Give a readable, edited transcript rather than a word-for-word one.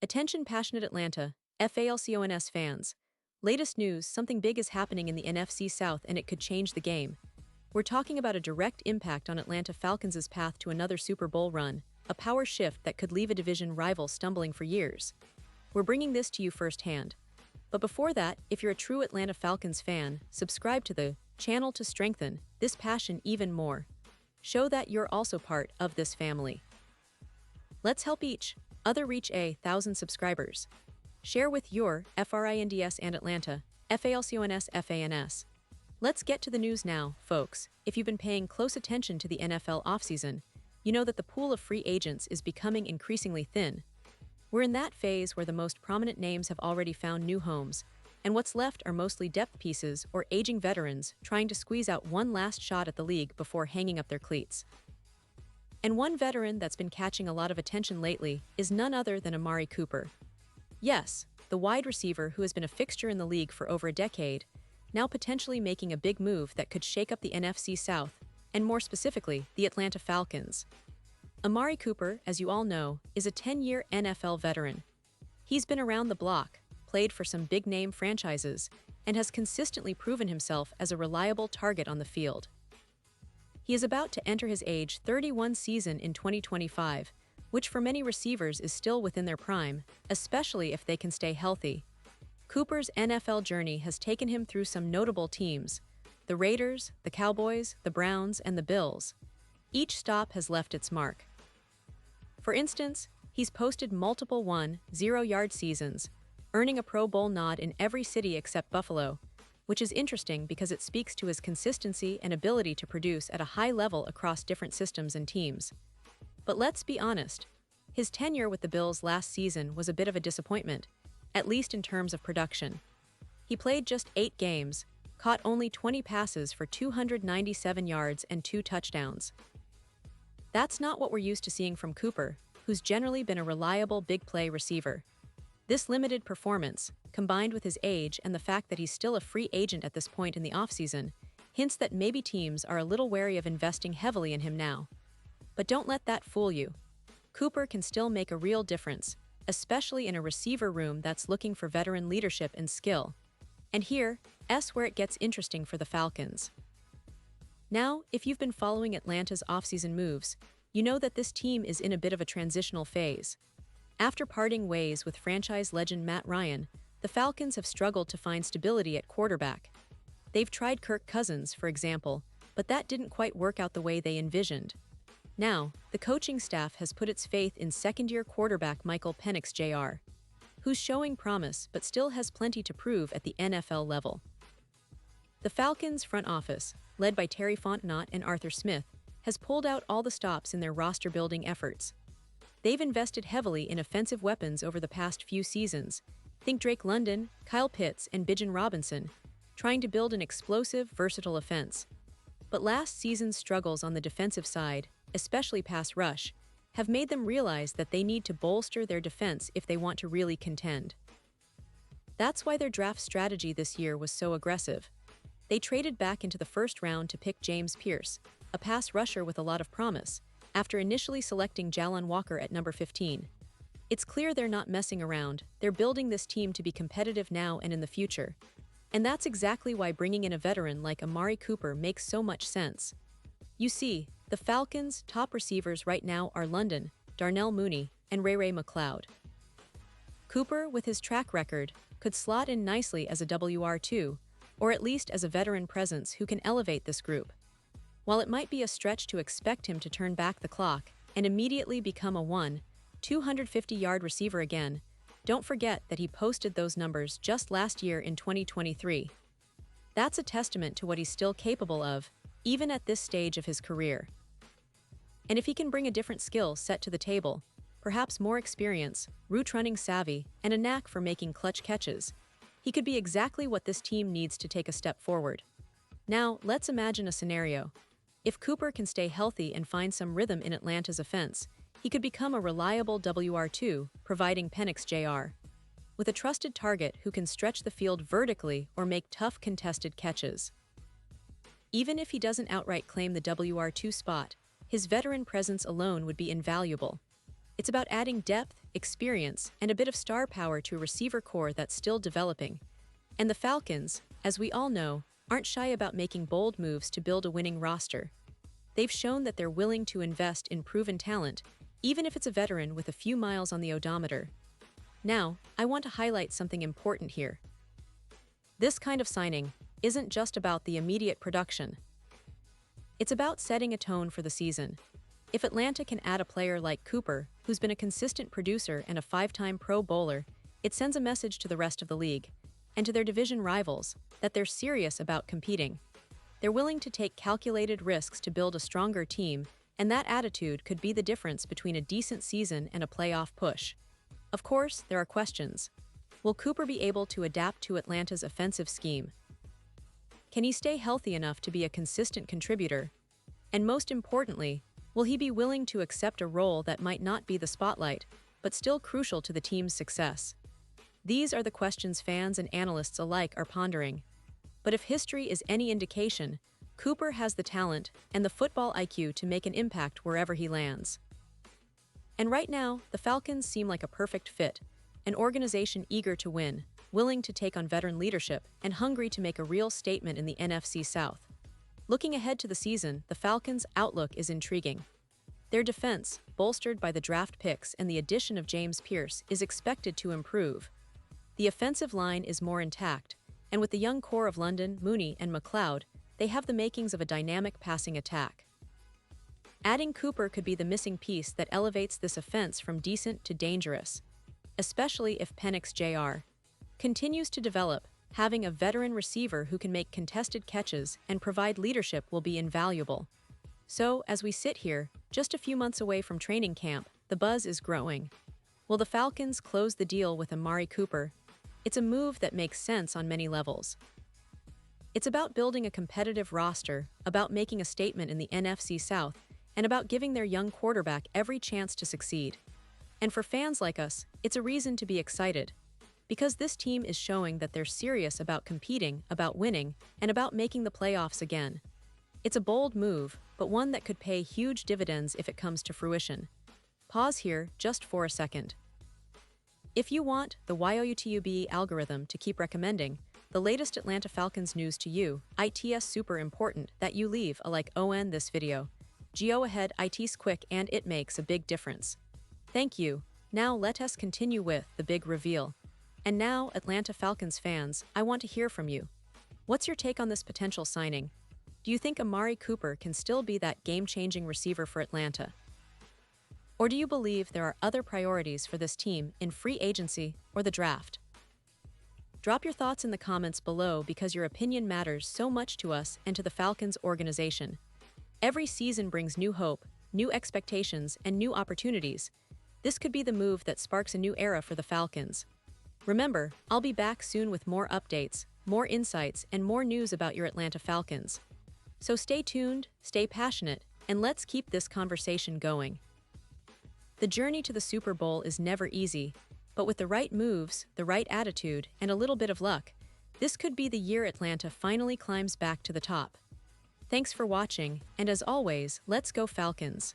Attention passionate Atlanta, Falcons fans. Latest news, something big is happening in the NFC South and it could change the game. We're talking about a direct impact on Atlanta Falcons' path to another Super Bowl run, a power shift that could leave a division rival stumbling for years. We're bringing this to you firsthand. But before that, if you're a true Atlanta Falcons fan, subscribe to the channel to strengthen this passion even more. Show that you're also part of this family. Let's help each other reach 1,000 subscribers. Share with your FRINDS and Atlanta, FALCONS FANS. Let's get to the news now, folks. If you've been paying close attention to the NFL offseason, you know that the pool of free agents is becoming increasingly thin. We're in that phase where the most prominent names have already found new homes, and what's left are mostly depth pieces or aging veterans trying to squeeze out one last shot at the league before hanging up their cleats. And one veteran that's been catching a lot of attention lately is none other than Amari Cooper. Yes, the wide receiver who has been a fixture in the league for over a decade, now potentially making a big move that could shake up the NFC South, and more specifically, the Atlanta Falcons. Amari Cooper, as you all know, is a 10-year NFL veteran. He's been around the block, played for some big-name franchises, and has consistently proven himself as a reliable target on the field. He is about to enter his age 31 season in 2025, which for many receivers is still within their prime, especially if they can stay healthy. Cooper's NFL journey has taken him through some notable teams: the Raiders, the Cowboys, the Browns, and the Bills. Each stop has left its mark. For instance, he's posted multiple 1-0-yard seasons, earning a Pro Bowl nod in every city except Buffalo, which is interesting because it speaks to his consistency and ability to produce at a high level across different systems and teams. But let's be honest, his tenure with the Bills last season was a bit of a disappointment, at least in terms of production. He played just 8 games, caught only 20 passes for 297 yards and 2 touchdowns. That's not what we're used to seeing from Cooper, who's generally been a reliable big-play receiver. This limited performance, combined with his age and the fact that he's still a free agent at this point in the offseason, hints that maybe teams are a little wary of investing heavily in him now. But don't let that fool you. Cooper can still make a real difference, especially in a receiver room that's looking for veteran leadership and skill. And here's where it gets interesting for the Falcons. Now, if you've been following Atlanta's offseason moves, you know that this team is in a bit of a transitional phase. After parting ways with franchise legend Matt Ryan, the Falcons have struggled to find stability at quarterback. They've tried Kirk Cousins, for example, but that didn't quite work out the way they envisioned. Now, the coaching staff has put its faith in second-year quarterback Michael Penix Jr., who's showing promise but still has plenty to prove at the NFL level. The Falcons' front office, led by Terry Fontenot and Arthur Smith, has pulled out all the stops in their roster-building efforts. They've invested heavily in offensive weapons over the past few seasons. Think Drake London, Kyle Pitts, and Bijan Robinson, trying to build an explosive, versatile offense. But last season's struggles on the defensive side, especially pass rush, have made them realize that they need to bolster their defense if they want to really contend. That's why their draft strategy this year was so aggressive. They traded back into the first round to pick James Pierce, a pass rusher with a lot of promise, after initially selecting Jalon Walker at number 15. It's clear they're not messing around, they're building this team to be competitive now and in the future. And that's exactly why bringing in a veteran like Amari Cooper makes so much sense. You see, the Falcons' top receivers right now are London, Darnell Mooney, and Ray McCloud. Cooper, with his track record, could slot in nicely as a WR2, or at least as a veteran presence who can elevate this group. While it might be a stretch to expect him to turn back the clock and immediately become a 250-yard receiver again, don't forget that he posted those numbers just last year in 2023. That's a testament to what he's still capable of, even at this stage of his career. And if he can bring a different skill set to the table, perhaps more experience, route running savvy, and a knack for making clutch catches, he could be exactly what this team needs to take a step forward. Now, let's imagine a scenario. If Cooper can stay healthy and find some rhythm in Atlanta's offense, he could become a reliable WR2, providing Penix Jr. with a trusted target who can stretch the field vertically or make tough contested catches. Even if he doesn't outright claim the WR2 spot, his veteran presence alone would be invaluable. It's about adding depth, experience, and a bit of star power to a receiver core that's still developing. And the Falcons, as we all know, aren't shy about making bold moves to build a winning roster. They've shown that they're willing to invest in proven talent, even if it's a veteran with a few miles on the odometer. Now, I want to highlight something important here. This kind of signing isn't just about the immediate production. It's about setting a tone for the season. If Atlanta can add a player like Cooper, who's been a consistent producer and a 5-time Pro Bowler, it sends a message to the rest of the league, and to their division rivals, that they're serious about competing. They're willing to take calculated risks to build a stronger team, and that attitude could be the difference between a decent season and a playoff push. Of course, there are questions. Will Cooper be able to adapt to Atlanta's offensive scheme? Can he stay healthy enough to be a consistent contributor? And most importantly, will he be willing to accept a role that might not be the spotlight, but still crucial to the team's success? These are the questions fans and analysts alike are pondering. But if history is any indication, Cooper has the talent and the football IQ to make an impact wherever he lands. And right now, the Falcons seem like a perfect fit, an organization eager to win, willing to take on veteran leadership, and hungry to make a real statement in the NFC South. Looking ahead to the season, the Falcons' outlook is intriguing. Their defense, bolstered by the draft picks and the addition of James Pierce, is expected to improve. The offensive line is more intact, and with the young core of London, Mooney, and McLeod, they have the makings of a dynamic passing attack. Adding Cooper could be the missing piece that elevates this offense from decent to dangerous, especially if Penix Jr. continues to develop. Having a veteran receiver who can make contested catches and provide leadership will be invaluable. So, as we sit here, just a few months away from training camp, the buzz is growing. Will the Falcons close the deal with Amari Cooper? It's a move that makes sense on many levels. It's about building a competitive roster, about making a statement in the NFC South, and about giving their young quarterback every chance to succeed. And for fans like us, it's a reason to be excited. Because this team is showing that they're serious about competing, about winning, and about making the playoffs again. It's a bold move, but one that could pay huge dividends if it comes to fruition. Pause here just for a second. If you want the YouTube algorithm to keep recommending the latest Atlanta Falcons news to you, it's super important that you leave a like on this video. Go ahead, it's quick and it makes a big difference. Thank you. Now let us continue with the big reveal. And now, Atlanta Falcons fans, I want to hear from you. What's your take on this potential signing? Do you think Amari Cooper can still be that game-changing receiver for Atlanta? Or do you believe there are other priorities for this team in free agency or the draft? Drop your thoughts in the comments below because your opinion matters so much to us and to the Falcons organization. Every season brings new hope, new expectations, and new opportunities. This could be the move that sparks a new era for the Falcons. Remember, I'll be back soon with more updates, more insights, and more news about your Atlanta Falcons. So stay tuned, stay passionate, and let's keep this conversation going. The journey to the Super Bowl is never easy, but with the right moves, the right attitude, and a little bit of luck, this could be the year Atlanta finally climbs back to the top. Thanks for watching, and as always, let's go Falcons!